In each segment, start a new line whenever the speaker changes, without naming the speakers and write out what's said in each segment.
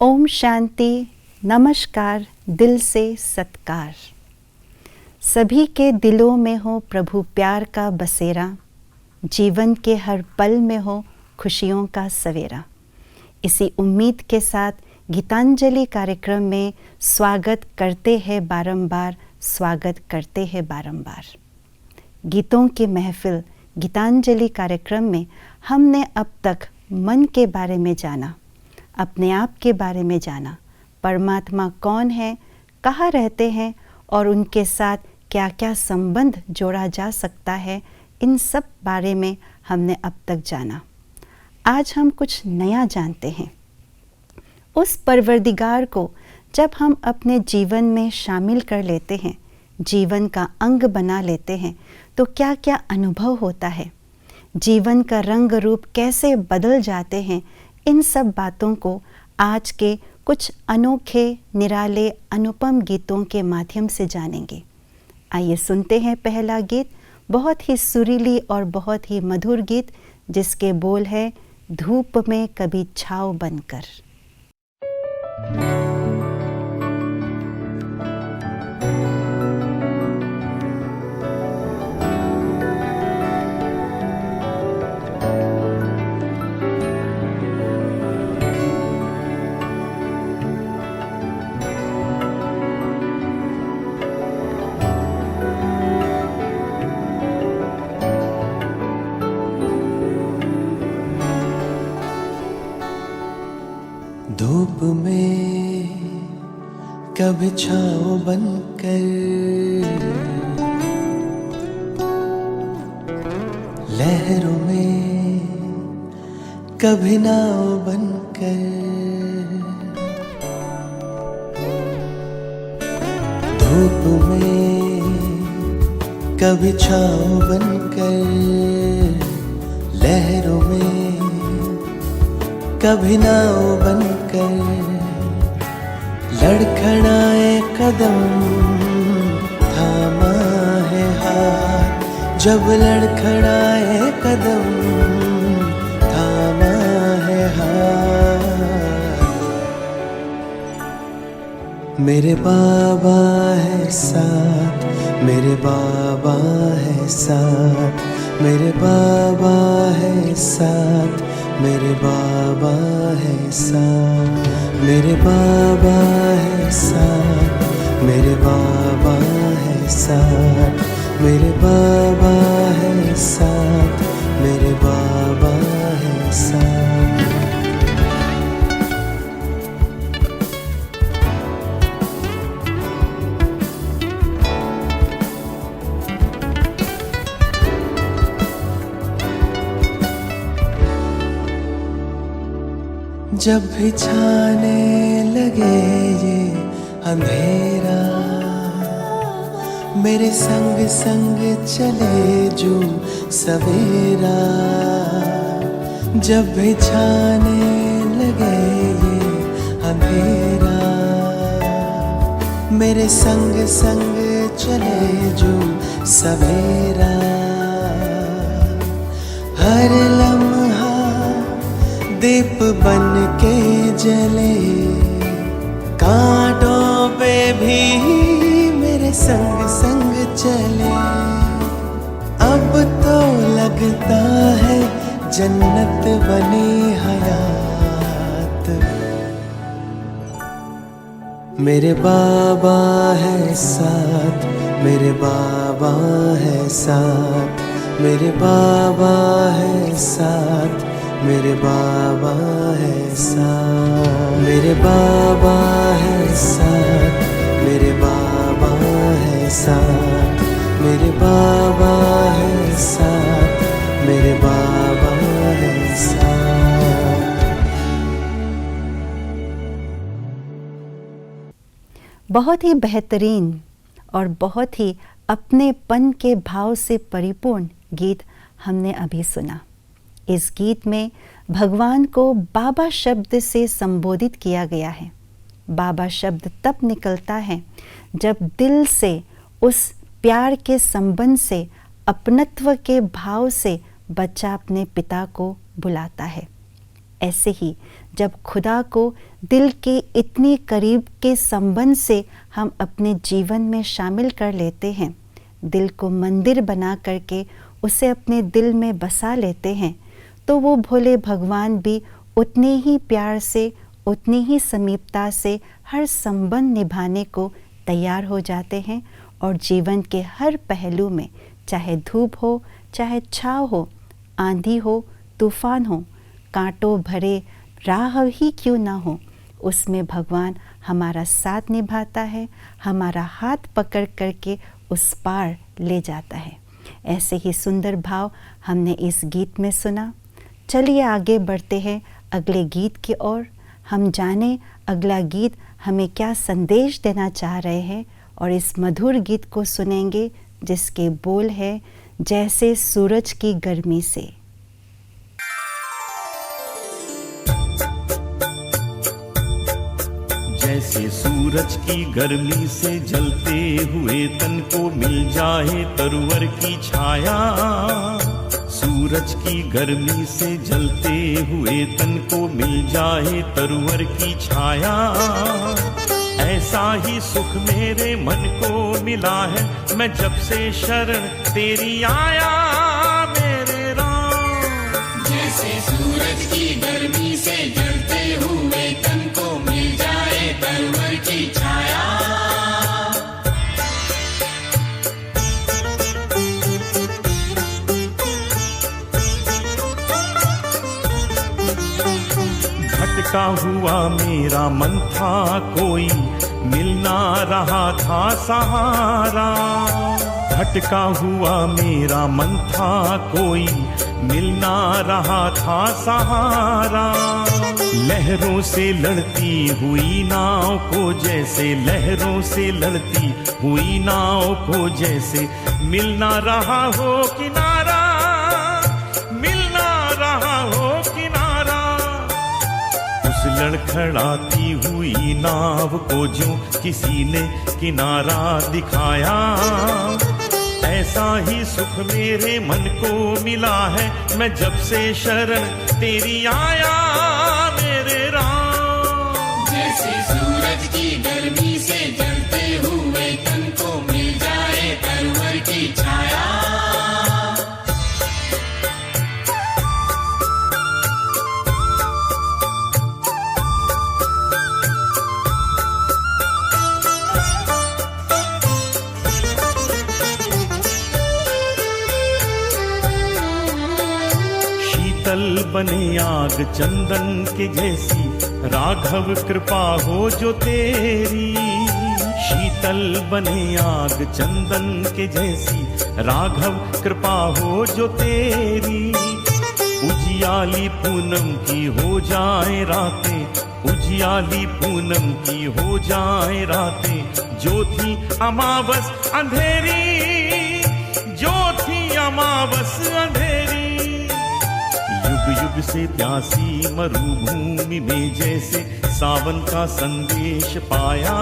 ओम शांति, नमस्कार, दिल से सत्कार। सभी के दिलों में हो प्रभु प्यार का बसेरा, जीवन के हर पल में हो खुशियों का सवेरा। इसी उम्मीद के साथ गीतांजलि कार्यक्रम में स्वागत करते हैं बारंबार, स्वागत करते हैं बारंबार। गीतों की महफिल गीतांजलि कार्यक्रम में हमने अब तक मन के बारे में जाना, अपने आप के बारे में जाना, परमात्मा कौन है, कहाँ रहते हैं और उनके साथ क्या क्या संबंध जोड़ा जा सकता है, इन सब बारे में हमने अब तक जाना। आज हम कुछ नया जानते हैं। उस परवरदिगार को जब हम अपने जीवन में शामिल कर लेते हैं, जीवन का अंग बना लेते हैं, तो क्या क्या अनुभव होता है, जीवन का रंग रूप कैसे बदल जाते हैं, इन सब बातों को आज के कुछ अनोखे, निराले, अनुपम गीतों के माध्यम से जानेंगे। आइए सुनते हैं पहला गीत, बहुत ही सुरीली और बहुत ही मधुर गीत, जिसके बोल है धूप में कभी छाँव बनकर।
धूप में कभी छाँव बनकर, लहरों में कभी नाव बनकर, धूप में कभी छाँव बनकर, लहरों में कभी नाव बनकर, लड़खड़ाए कदम थामा है हाथ, जब लड़खड़ाए कदम थामा है हाथ। मेरे बाबा है साथ, मेरे बाबा है साथ, मेरे बाबा है साथ, मेरे बाबा है साथ, मेरे बाबा है साथ, मेरे बाबा है साथ, मेरे बाबा है साथ, मेरे बाबा है साथ। जब भी छाने लगे ये अंधेरा, मेरे संग संग चले जो सवेरा। जब भी छाने लगे ये अंधेरा, मेरे संग संग चले जो सवेरा। हर लम्हा दीप बन के जले, कांटों पे भी मेरे संग संग चले। अब तो लगता है जन्नत बनी हयात। मेरे बाबा है साथ, मेरे बाबा है साथ, मेरे बाबा है साथ, मेरे बाबा है साथ, मेरे बाबा है साथ, मेरे बाबा है साथ, मेरे बाबा है साथ, मेरे बाबा है साथ।
बहुत ही बेहतरीन और बहुत ही अपनेपन के भाव से परिपूर्ण गीत हमने अभी सुना। इस गीत में भगवान को बाबा शब्द से संबोधित किया गया है। बाबा शब्द तब निकलता है जब दिल से, उस प्यार के संबंध से, अपनत्व के भाव से बच्चा अपने पिता को बुलाता है। ऐसे ही जब खुदा को दिल के इतने करीब के संबंध से हम अपने जीवन में शामिल कर लेते हैं, दिल को मंदिर बना करके उसे अपने दिल में बसा लेते हैं, तो वो भोले भगवान भी उतने ही प्यार से, उतनी ही समीपता से हर संबंध निभाने को तैयार हो जाते हैं और जीवन के हर पहलू में, चाहे धूप हो, चाहे छाँव हो, आंधी हो, तूफान हो, कांटों भरे राह ही क्यों ना हो, उसमें भगवान हमारा साथ निभाता है, हमारा हाथ पकड़ करके उस पार ले जाता है। ऐसे ही सुंदर भाव हमने इस गीत में सुना। चलिए आगे बढ़ते हैं अगले गीत की ओर। हम जाने अगला गीत हमें क्या संदेश देना चाह रहे हैं और इस मधुर गीत को सुनेंगे जिसके बोल है, जैसे सूरज की गर्मी से।
जैसे सूरज की गर्मी से जलते हुए तन को मिल जाए तरवर की छाया, सूरज की गर्मी से जलते हुए तन को मिल जाए तरवर की छाया, ऐसा ही सुख मेरे मन को मिला है मैं जब से शरण तेरी आया मेरे राम।
जैसे सूरज की गर्मी से जलते हुए तन को मिल जाए तरवर की छाया,
भटका हुआ मेरा मन था कोई मिल ना रहा था सहारा, भटका हुआ मेरा मन था कोई मिल ना रहा था सहारा, लहरों से लड़ती हुई नाव को जैसे, लहरों से लड़ती हुई नाव को जैसे मिल ना रहा हो किनारा, मिल ना रहा हो किनारा, उस लड़खड़ाती हुई नाव को जो किसी ने किनारा दिखाया, ऐसा ही सुख मेरे मन को मिला है मैं जब से शरण तेरी आया मेरे राम।
जैसे सूरज की गर्मी से जलते हुए तन को मिल जाए तरवर की छाया,
शीतल बने आग चंदन के जैसी राघव कृपा हो जो तेरी, शीतल बने आग चंदन के जैसी राघव कृपा हो जो तेरी, उजियाली पूनम की हो जाए रातें, उजियाली पूनम की हो जाए रातें, जो थी अमावस अंधेरी, जो थी अमावस अंधेरी, युग युग से प्यासी मरुभूमि में जैसे सावन का संदेश पाया,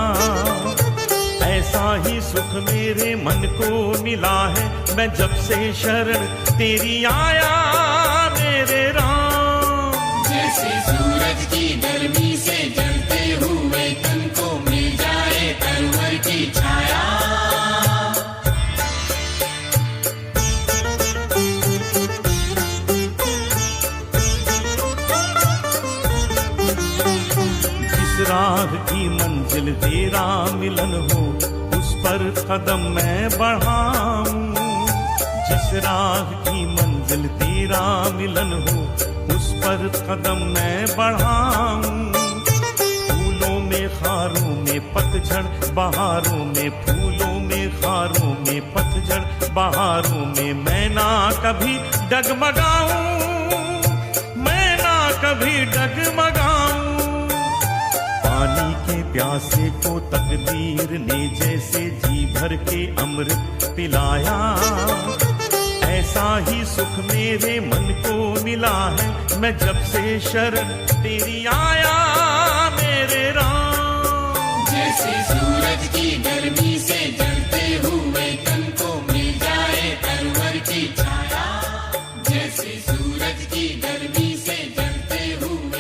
ऐसा ही सुख मेरे मन को मिला है मैं जब से शरण तेरी आया मेरे राम।
जैसे सूरज की गर्मी से जलते हुए तन को मिल जाए तरवर की छाया,
राह की मंजिल तेरा मिलन हो उस पर कदम मैं बढ़ाऊं, जिस राह की मंजिल तेरा मिलन हो उस पर कदम मैं बढ़ाऊं, फूलों में खारों में पतझड़ बहारों में, फूलों में खारों में पतझड़ बहारों में मैं ना कभी डगमगाऊं, मैं ना कभी डगमगाऊं, पानी के प्यासे को तकदीर ने जैसे जी भर के अमृत पिलाया, ऐसा ही सुख मेरे मन को मिला है मैं जब से शरण तेरी आया मेरे राम।
जैसे सूरज की गर्मी से जलते हुए तन को मिल जाए तरवर की छाया, जैसे सूरज की गर्मी से जलते हुए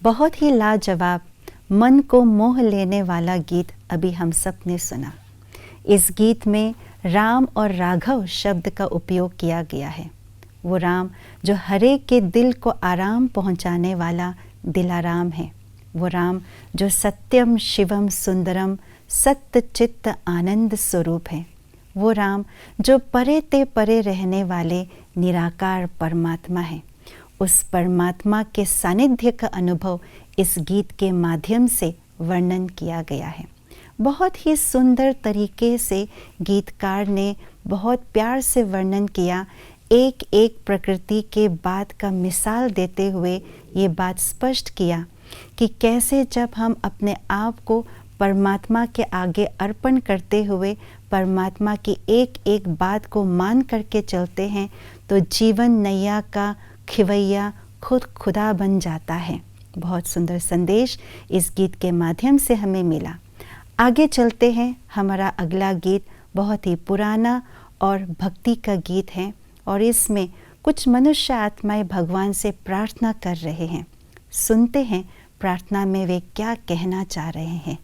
बहुत ही लाजवाब, मन को मोह लेने वाला गीत अभी हम सब ने सुना। इस गीत में राम और राघव शब्द का उपयोग किया गया है। वो राम जो हरेक के दिल को आराम पहुंचाने वाला दिलाराम है। वो राम जो सत्यम शिवम सुंदरम सत्य चित्त आनंद स्वरूप है। वो राम जो परे ते परे रहने वाले निराकार परमात्मा है। उस परमात्मा के सानिध्य का अनुभव इस गीत के माध्यम से वर्णन किया गया है। बहुत ही सुंदर तरीके से गीतकार ने बहुत प्यार से वर्णन किया। एक एक प्रकृति के बात का मिसाल देते हुए ये बात स्पष्ट किया कि कैसे जब हम अपने आप को परमात्मा के आगे अर्पण करते हुए परमात्मा की एक एक बात को मान करके चलते हैं तो जीवन नैया का खिवैया खुद खुदा बन जाता है। बहुत सुंदर संदेश इस गीत के माध्यम से हमें मिला। आगे चलते हैं। हमारा अगला गीत बहुत ही पुराना और भक्ति का गीत है और इसमें कुछ मनुष्य आत्माएं भगवान से प्रार्थना कर रहे हैं। सुनते हैं प्रार्थना में वे क्या कहना चाह रहे हैं।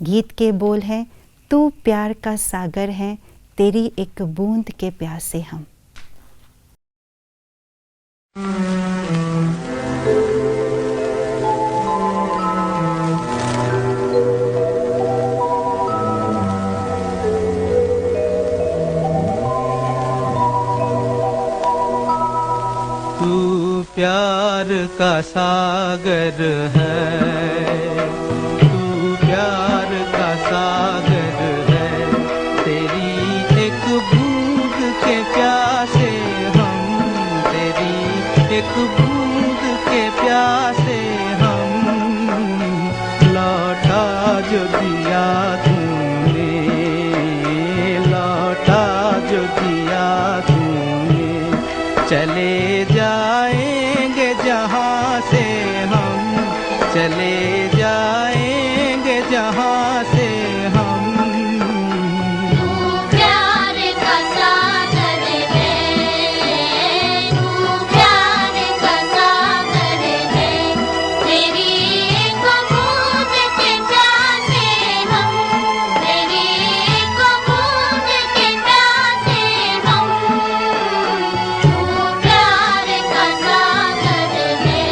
गीत के बोल हैं, तू प्यार का सागर है, तेरी एक बूंद के प्यासे हम।
तू प्यार का सागर है, तू प्यार का सागर है, तेरी एक बूंद के प्यासे हम, तेरी एक बूंद के प्यासे हम, लौटा जो दिया तूने, लौटा जो दिया तूने, चले जाएंगे जहाँ से हम, चले जाएंगे जहाँ से हम।
तू प्यार का सागर है, तू प्यार का सागर है, तेरी एक बूंद के प्यासे हम, तेरी एक बूंद के प्यासे हम। तू प्यार का सागर है।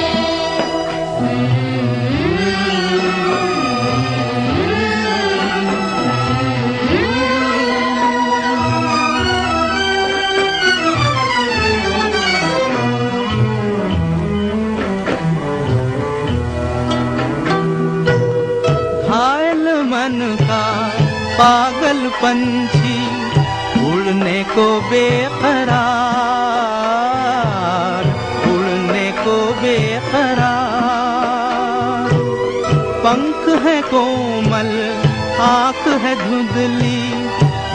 घायल मन का पागल पंछी उड़ने को बेकरार, उड़ने को बेकरार, पंख है कोमल, आँख है धुंधली,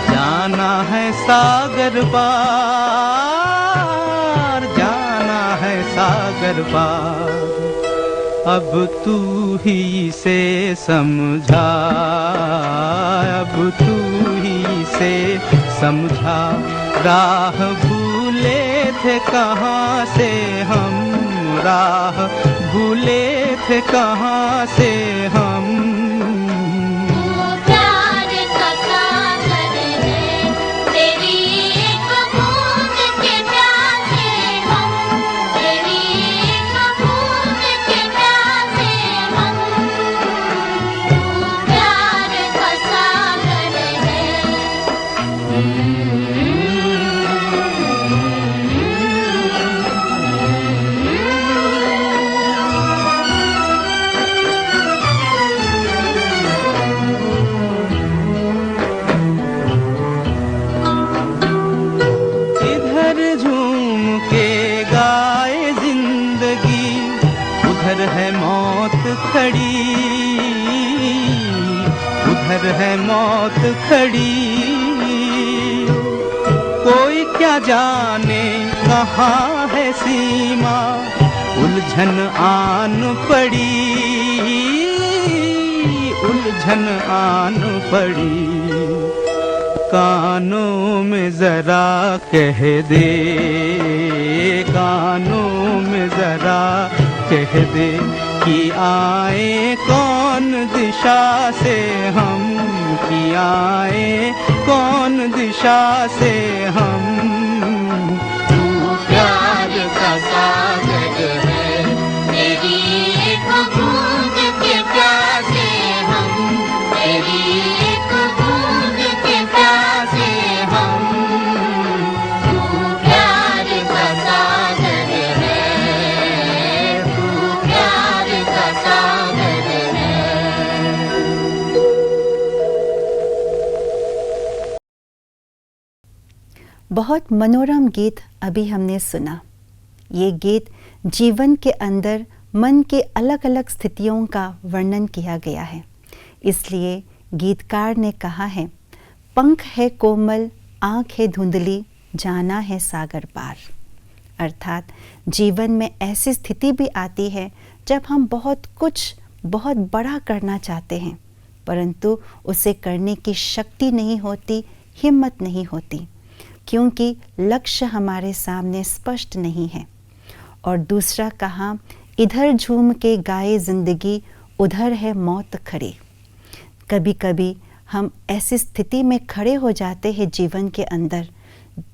जाना है सागर पार, जाना है सागर पार। अब तू ही से समझा, अब तू ही से समझा, राह भूले थे कहाँ से हम, राह भूले थे कहाँ से हम।
तू प्यार का सागर है, तेरी एक बूंद के प्यासे हम, तेरी एक बूंद के प्यासे हम। तू प्यार का सागर है।
इधर झूम के गाए जिंदगी, उधर है मौत खड़ी, उधर है मौत खड़ी। कोई क्या जाने कहाँ है सीमा, उलझन आन पड़ी, उलझन आन पड़ी। कानों में जरा कह दे, कानों में जरा कह दे, कि आए कौन दिशा से हम, कि आए कौन दिशा से हम।
तू प्यार का सागर है, तेरी एक बूंद के प्यासे हम, तेरी एक बूंद के प्यासे हम। तू प्यार का सागर है, तू प्यार का सागर है।
बहुत मनोरम गीत अभी हमने सुना। ये गीत जीवन के अंदर मन के अलग अलग स्थितियों का वर्णन किया गया है। इसलिए गीतकार ने कहा है, पंख है कोमल, आँख है धुंधली, जाना है सागर पार। अर्थात जीवन में ऐसी स्थिति भी आती है जब हम बहुत कुछ बहुत बड़ा करना चाहते हैं, परंतु उसे करने की शक्ति नहीं होती, हिम्मत नहीं होती, क्योंकि लक्ष्य हमारे सामने स्पष्ट नहीं है। और दूसरा कहा, इधर झूम के गाए जिंदगी, उधर है मौत खड़ी। कभी कभी हम ऐसी स्थिति में खड़े हो जाते हैं जीवन के अंदर,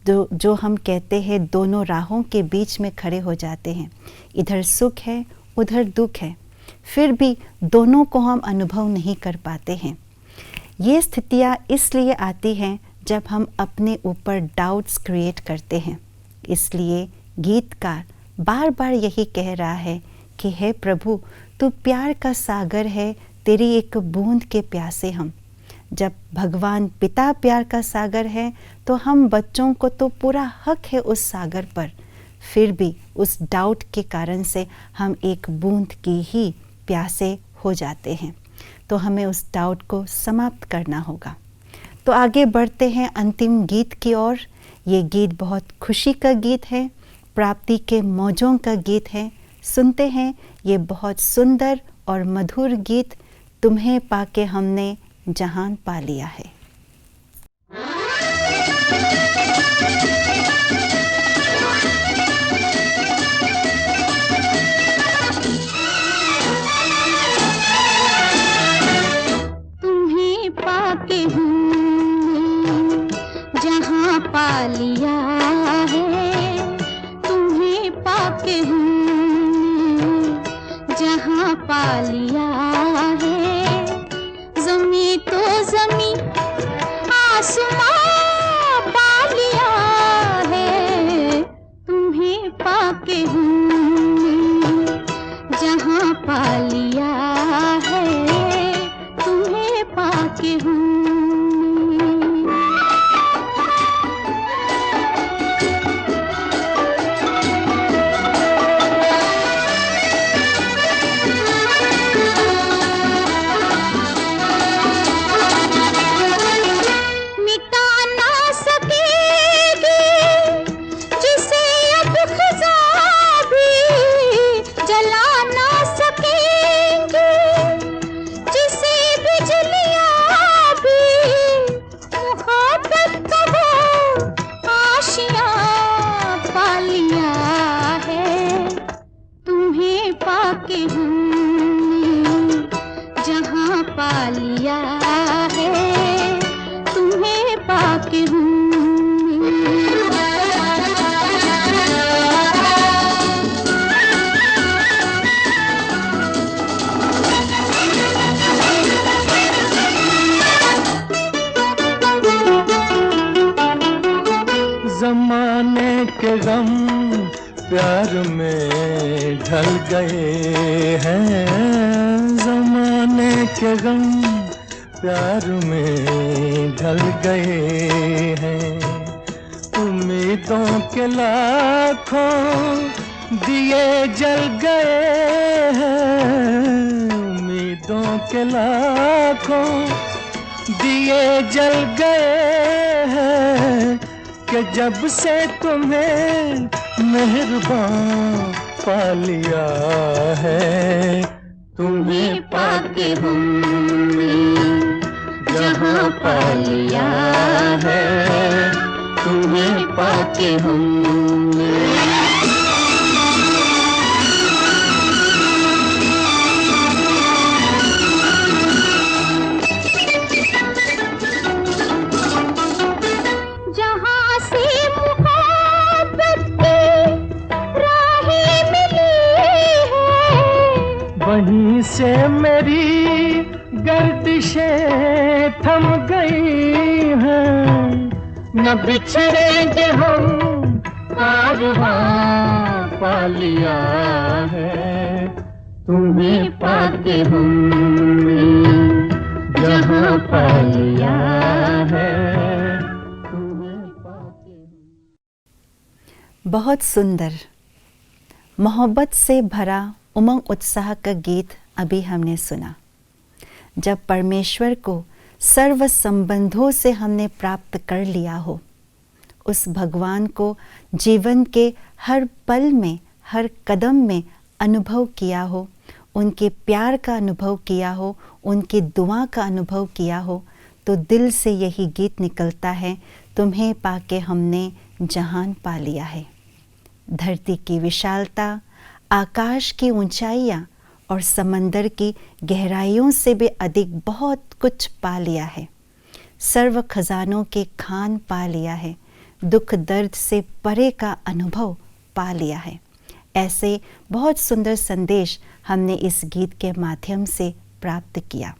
जो हम कहते हैं दोनों राहों के बीच में खड़े हो जाते हैं। इधर सुख है, उधर दुख है, फिर भी दोनों को हम अनुभव नहीं कर पाते हैं। ये स्थितियाँ इसलिए आती हैं जब हम अपने ऊपर डाउट्स क्रिएट करते हैं। इसलिए गीतकार बार बार यही कह रहा है कि हे प्रभु, तू प्यार का सागर है, तेरी एक बूंद के प्यासे हम। जब भगवान पिता प्यार का सागर है तो हम बच्चों को तो पूरा हक है उस सागर पर, फिर भी उस डाउट के कारण से हम एक बूंद की ही प्यासे हो जाते हैं। तो हमें उस डाउट को समाप्त करना होगा। तो आगे बढ़ते हैं अंतिम गीत की ओर। ये गीत बहुत खुशी का गीत है, प्राप्ति के मौजों का गीत है। सुनते हैं ये बहुत सुंदर और मधुर गीत, तुम्हें पाके हमने जहान पा लिया है।
तुम्हें पाके हमने जहां पा लिया है, तुम्हें पाके हमने जहां पा लिया है। ज़मीं तो ज़मीं आसमां पा लिया है, तुम्हें पाके हमने जहां पा लिया है, तुम्हें पाके हमने। मिटा ना सकेगी जिसे अब खज़ा भी, जला ना सकेंगे जिसे बिजलियाँ भी। मुहब्बत का वो आशियाँ पा लिया है, तुम्हें पाके हमने जहां पा लिया है, तुम्हें पाके हमने।
जमाने के गम प्यार में ढल गए हैं, जमाने के गम प्यार में ढल गए हैं। उम्मीदों के लाखों दिए जल गए हैं, उम्मीदों के लाखों दिए जल गए हैं। कि जब से तुम्हें मेहरबान पा लिया है, तुम्हें पाके हमने जहां पा लिया है, तुम्हें पाके हमने। से मेरी गर्दिशें थम गई हैं, न बिछड़ेंगे हम कारवां पा लिया है, तुम्हें पाके हमने जहां पा लिया है, तुम्हें पाके।
बहुत सुंदर मोहब्बत से भरा उमंग उत्साह का गीत अभी हमने सुना। जब परमेश्वर को सर्व संबंधों से हमने प्राप्त कर लिया हो, उस भगवान को जीवन के हर पल में, हर कदम में अनुभव किया हो, उनके प्यार का अनुभव किया हो, उनकी दुआ का अनुभव किया हो, तो दिल से यही गीत निकलता है, तुम्हें पाके हमने जहान पा लिया है। धरती की विशालता, आकाश की ऊंचाइयाँ और समंदर की गहराइयों से भी अधिक बहुत कुछ पा लिया है। सर्व खजानों के खान पा लिया है। दुख दर्द से परे का अनुभव पा लिया है। ऐसे बहुत सुंदर संदेश हमने इस गीत के माध्यम से प्राप्त किया।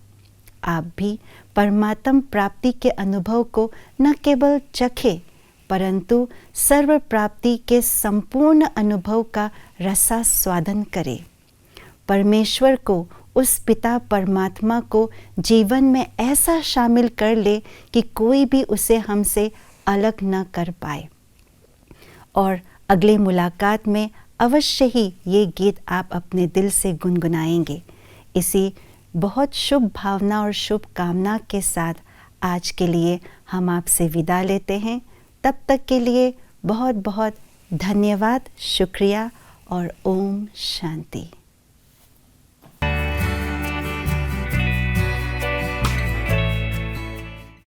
आप भी परमात्म प्राप्ति के अनुभव को न केवल चखे, परंतु सर्व प्राप्ति के संपूर्ण अनुभव का रसास्वादन करें। परमेश्वर को, उस पिता परमात्मा को जीवन में ऐसा शामिल कर ले कि कोई भी उसे हमसे अलग न कर पाए। और अगले मुलाकात में अवश्य ही ये गीत आप अपने दिल से गुनगुनाएंगे। इसी बहुत शुभ भावना और शुभ कामना के साथ आज के लिए हम आपसे विदा लेते हैं। तब तक के लिए बहुत बहुत धन्यवाद, शुक्रिया और ओम शांति।